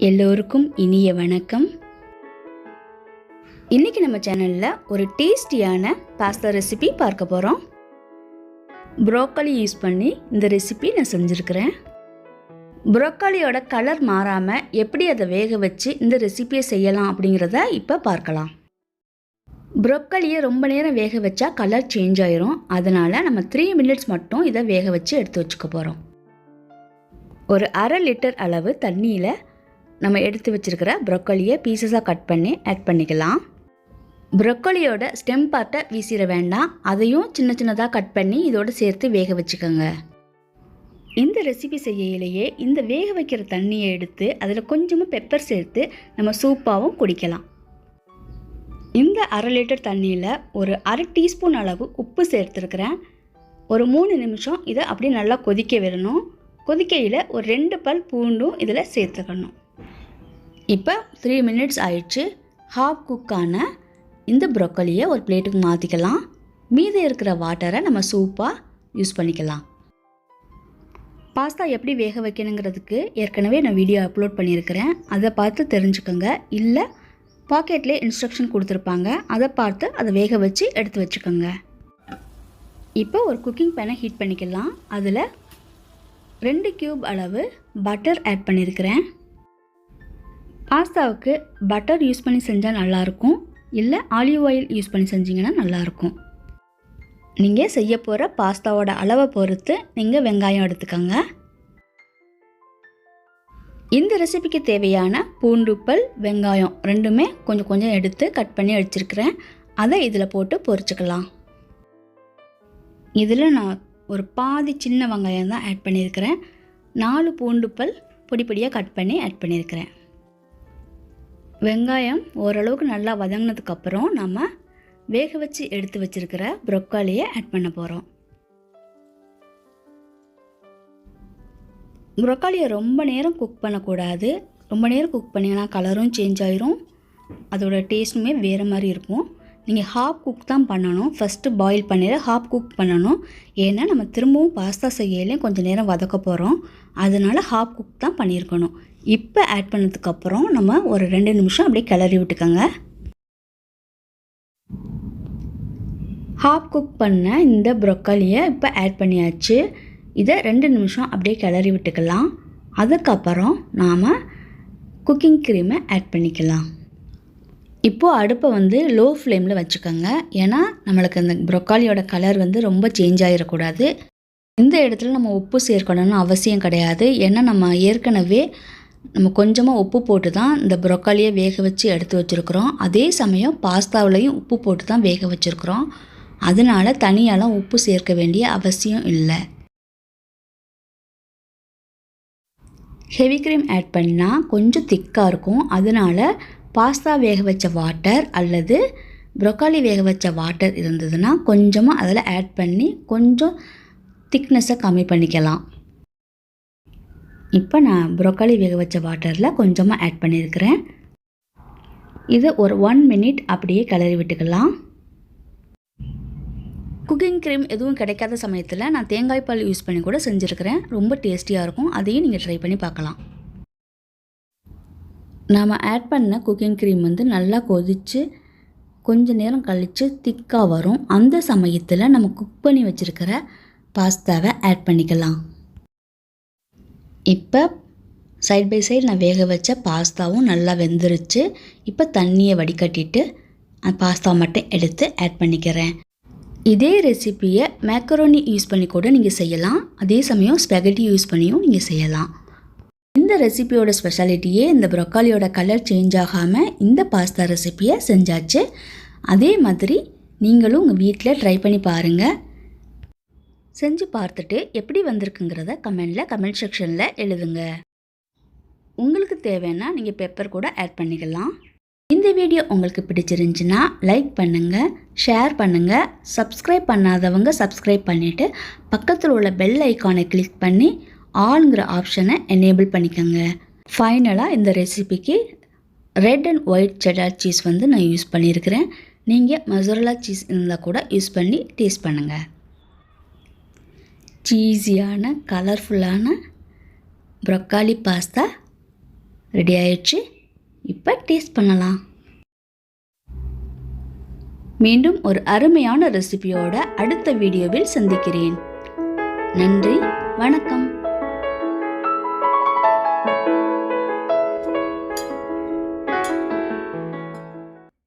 எல்லோருக்கும் இனிய வணக்கம். இன்றைக்கி நம்ம சேனலில் ஒரு டேஸ்டியான பாஸ்தா ரெசிபி பார்க்க போகிறோம். ப்ரோக்கோலி யூஸ் பண்ணி இந்த ரெசிபி நான் செஞ்சுருக்கிறேன். ப்ரோக்கோலியோட கலர் மாறாமல் எப்படி அதை வேக வச்சு இந்த ரெசிபியை செய்யலாம் அப்படிங்கிறத இப்போ பார்க்கலாம். ப்ரோக்கோலியை ரொம்ப நேரம் வேக வச்சா கலர் சேஞ்ச் ஆயிரும். அதனால் நம்ம 3 மினிட்ஸ் மட்டும் இதை வேக வச்சு எடுத்து வச்சுக்க போகிறோம். ஒரு 1/2 லிட்டர் அளவு தண்ணியில் நம்ம எடுத்து வச்சுருக்கிற ப்ரோக்கோலியை பீசஸாக கட் பண்ணி ஆட் பண்ணிக்கலாம். ப்ரோக்கோலியோட ஸ்டெம் பார்ட்டை வீசிட வேண்டாம், அதையும் சின்ன சின்னதாக கட் பண்ணி இதோடு சேர்த்து வேக வச்சுக்கோங்க. இந்த ரெசிபி செய்யலையே இந்த வேக வைக்கிற தண்ணியை எடுத்து அதில் கொஞ்சமாக பெப்பர் சேர்த்து நம்ம சூப்பாகவும் குடிக்கலாம். இந்த 1/2 லிட்டர் தண்ணியில் ஒரு 1/2 டீஸ்பூன் அளவு உப்பு சேர்த்துருக்கிறேன். ஒரு 3 நிமிஷம் இதை அப்படியே நல்லா கொதிக்க விடணும். கொதிக்கையில் ஒரு 2 பல் பூண்டும் இதில் சேர்த்துக்கணும். இப்போ 3 மினிட்ஸ் ஆயிடுச்சு. ஹாஃப் குக்கான இந்த ப்ரோக்கோலியை ஒரு பிளேட்டுக்கு மாற்றிக்கலாம். மீதி இருக்கிற வாட்டரை நம்ம சூப்பாக யூஸ் பண்ணிக்கலாம். பாஸ்தா எப்படி வேக வைக்கணுங்கிறதுக்கு ஏற்கனவே நான் வீடியோ அப்லோட் பண்ணியிருக்கிறேன், அதை பார்த்து தெரிஞ்சுக்கோங்க. இல்லை பாக்கெட்லேயே இன்ஸ்ட்ரக்ஷன் கொடுத்துருப்பாங்க, அதை பார்த்து அதை வேக வச்சு எடுத்து வச்சுக்கோங்க. இப்போ ஒரு குக்கிங் பேனை ஹீட் பண்ணிக்கலாம். அதில் 2 கியூப் அளவு பட்டர் ஆட் பண்ணியிருக்கிறேன். பாஸ்தாவுக்கு பட்டர் யூஸ் பண்ணி செஞ்சால் நல்லாயிருக்கும், இல்லை ஆலிவ் ஆயில் யூஸ் பண்ணி செஞ்சிங்கன்னா நல்லாயிருக்கும். நீங்கள் செய்ய போகிற பாஸ்தாவோட அளவை பொறுத்து நீங்கள் வெங்காயம் எடுத்துக்கோங்க. இந்த ரெசிபிக்கு தேவையான பூண்டு பல், வெங்காயம் ரெண்டுமே கொஞ்சம் கொஞ்சம் எடுத்து கட் பண்ணி வச்சுருக்கிறேன். அதை இதில் போட்டு பொரிச்சுக்கலாம். இதில் நான் ஒரு பாதி சின்ன வெங்காயம் தான் ஆட் பண்ணியிருக்கிறேன். 4 பூண்டு பல் பொடி பொடியாக கட் பண்ணி ஆட் பண்ணியிருக்கிறேன். வெங்காயம் ஓரளவுக்கு நல்லா வதங்கினதுக்கப்புறம் நம்ம வேக வச்சு எடுத்து வச்சுருக்கிற ப்ரோக்கோலியை ஆட் பண்ண போகிறோம். ப்ரோக்கோலியை ரொம்ப நேரம் குக் பண்ணக்கூடாது. ரொம்ப நேரம் குக் பண்ணிங்கன்னா கலரும் சேஞ்ச் ஆயிரும், அதோட டேஸ்ட்டுமே வேறு மாதிரி இருக்கும். நீங்கள் ஹாஃப் குக் தான் பண்ணணும். ஃபஸ்ட்டு பாயில் பண்ணிட்டு ஹாஃப் குக் பண்ணணும். ஏன்னா நம்ம திரும்பவும் பாஸ்தா செய்யலே கொஞ்சம் நேரம் வதக்க போகிறோம், அதனால் ஹாஃப் குக் தான் பண்ணியிருக்கணும். இப்போ ஆட் பண்ணதுக்கப்புறம் நம்ம ஒரு 2 நிமிஷம் அப்படியே கிளறி விட்டுக்கோங்க. ஹாஃப் குக் பண்ண இந்த ப்ரோக்கோலியை இப்போ ஆட் பண்ணியாச்சு. இதை 2 நிமிஷம் அப்படியே கிளறி விட்டுக்கலாம். அதுக்கப்புறம் நாம் குக்கிங் க்ரீமை ஆட் பண்ணிக்கலாம். இப்போது அடுப்பை லோ ஃப்ளேமில் வச்சுக்கோங்க. ஏன்னா நம்மளுக்கு அந்த ப்ரோக்கோலியோட கலர் ரொம்ப சேஞ்ச் ஆகிடக்கூடாது. இந்த இடத்துல நம்ம உப்பு சேர்க்கணும்னு அவசியம் கிடையாது. ஏன்னா நம்ம ஏற்கனவே கொஞ்சமாக உப்பு போட்டு தான் இந்த ப்ரோக்கோலியை வேக வச்சு எடுத்து வச்சுருக்குறோம். அதே சமயம் பாஸ்தாவிலையும் உப்பு போட்டு தான் வேக வச்சுருக்குறோம். அதனால் தனியாலாம் உப்பு சேர்க்க வேண்டிய அவசியம் இல்லை. ஹெவி க்ரீம் ஆட் பண்ணால் கொஞ்சம் திக்காக இருக்கும். அதனால் பாஸ்தா வேக வச்ச வாட்டர் அல்லது ப்ரோக்கோலி வேக வச்ச வாட்டர் இருந்ததுன்னா கொஞ்சமாக அதில் ஆட் பண்ணி கொஞ்சம் திக்னஸை கம்மி பண்ணிக்கலாம். இப்போ நான் ப்ரோக்கோலி வேக வச்ச வாட்டரில் கொஞ்சமாக ஆட் பண்ணியிருக்கிறேன். இதை ஒரு 1 மினிட் அப்படியே கிளறி விட்டுக்கலாம். குக்கிங் க்ரீம் எதுவும் கிடைக்காத சமயத்தில் நான் தேங்காய் பால் யூஸ் பண்ணி கூட செஞ்சுருக்கிறேன். ரொம்ப டேஸ்டியாக இருக்கும். அதையும் நீங்கள் ட்ரை பண்ணி பார்க்கலாம். நாம் ஆட் பண்ண குக்கிங் க்ரீம் நல்லா கொதித்து கொஞ்சம் நேரம் கழித்து திக்காக வரும். அந்த சமயத்தில் நம்ம குக் பண்ணி வச்சுருக்கிற பாஸ்தாவை ஆட் பண்ணிக்கலாம். இப்போ சைட் பை சைடு நான் வேக வச்ச பாஸ்தாவும் நல்லா வெந்துருச்சு. இப்போ தண்ணியை வடிகட்டிட்டு பாஸ்தா மட்டும் எடுத்து ஆட் பண்ணிக்கிறேன். இதே ரெசிப்பியை macaroni யூஸ் பண்ணி கூட நீங்கள் செய்யலாம். அதே சமயம் ஸ்பெகட்டி யூஸ் பண்ணியும் நீங்கள் செய்யலாம். இந்த ரெசிபியோட ஸ்பெஷாலிட்டியே இந்த ப்ரோக்கோலியோட கலர் சேஞ்ச் ஆகாமல் இந்த பாஸ்தா ரெசிப்பியை செஞ்சாச்சு. அதே மாதிரி நீங்களும் உங்கள் வீட்டில் ட்ரை பண்ணி பாருங்கள். செஞ்சு பார்த்துட்டு எப்படி வந்திருக்குங்கிறத கமெண்ட் செக்ஷனில் எழுதுங்க. உங்களுக்கு தேவைன்னா நீங்கள் பெப்பர் கூட ஆட் பண்ணிக்கலாம். இந்த வீடியோ உங்களுக்கு பிடிச்சிருந்துச்சுன்னா லைக் பண்ணுங்கள், ஷேர் பண்ணுங்கள். சப்ஸ்கிரைப் பண்ணாதவங்க சப்ஸ்கிரைப் பண்ணிவிட்டு பக்கத்தில் உள்ள பெல் ஐக்கானை கிளிக் பண்ணி ஆல்ங்கிற ஆப்ஷனை எனேபிள் பண்ணிக்கோங்க. ஃபைனலாக இந்த ரெசிபிக்கு red and white cheddar cheese நான் யூஸ் பண்ணியிருக்கிறேன். நீங்கள் mozzarella சீஸ் இருந்தால் கூட யூஸ் பண்ணி டேஸ்ட் பண்ணுங்கள். சீஸியான கலர்ஃபுல்லான ப்ரோக்கோலி பாஸ்தா ரெடி ஆயிடுச்சு. இப்போ டேஸ்ட் பண்ணலாம். மீண்டும் ஒரு அருமையான ரெசிபியோட அடுத்த வீடியோவில் சந்திக்கிறேன். நன்றி, வணக்கம்.